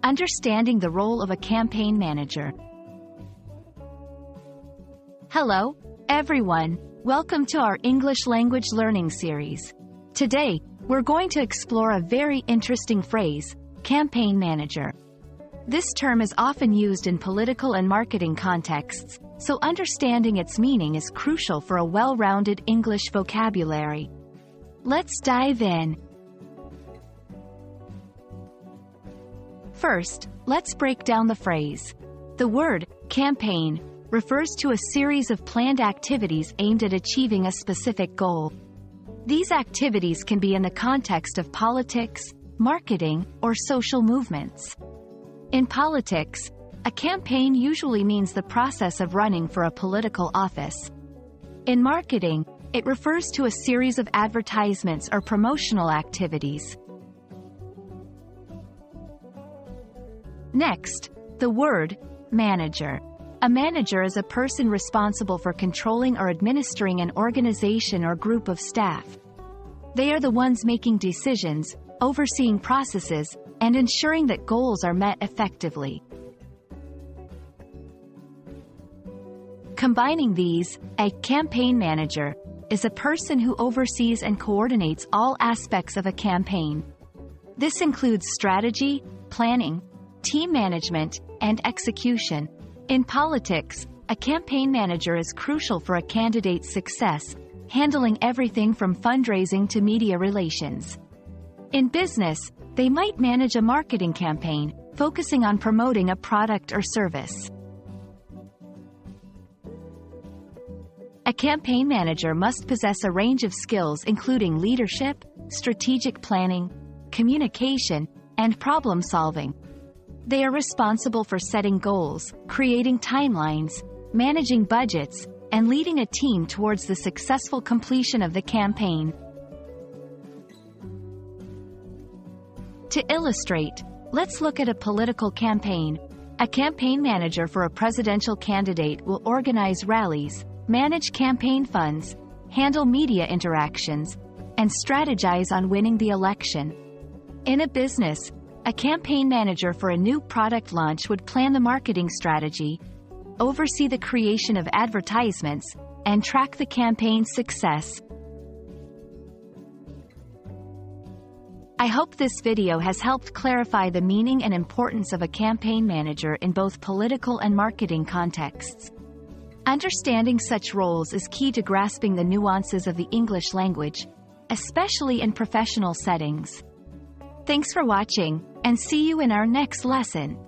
Understanding the role of a campaign manager. Hello, everyone. Welcome to our English language learning series. Today, we're going to explore a very interesting phrase, campaign manager. This term is often used in political and marketing contexts, so understanding its meaning is crucial for a well-rounded English vocabulary. Let's dive in. First, let's break down the phrase. The word campaign refers to a series of planned activities aimed at achieving a specific goal. These activities can be in the context of politics, marketing, or social movements. In politics, a campaign usually means the process of running for a political office. In marketing, it refers to a series of advertisements or promotional activities. Next, the word manager. A manager is a person responsible for controlling or administering an organization or group of staff. They are the ones making decisions, overseeing processes, and ensuring that goals are met effectively. Combining these, a campaign manager is a person who oversees and coordinates all aspects of a campaign. This includes strategy, planning, team management, and execution. In politics, a campaign manager is crucial for a candidate's success, handling everything from fundraising to media relations. In business, they might manage a marketing campaign, focusing on promoting a product or service. A campaign manager must possess a range of skills including leadership, strategic planning, communication, and problem-solving. They are responsible for setting goals, creating timelines, managing budgets, and leading a team towards the successful completion of the campaign. To illustrate, let's look at a political campaign. A campaign manager for a presidential candidate will organize rallies, manage campaign funds, handle media interactions, and strategize on winning the election. In a business, a campaign manager for a new product launch would plan the marketing strategy, oversee the creation of advertisements, and track the campaign's success. I hope this video has helped clarify the meaning and importance of a campaign manager in both political and marketing contexts. Understanding such roles is key to grasping the nuances of the English language, especially in professional settings. Thanks for watching, and see you in our next lesson.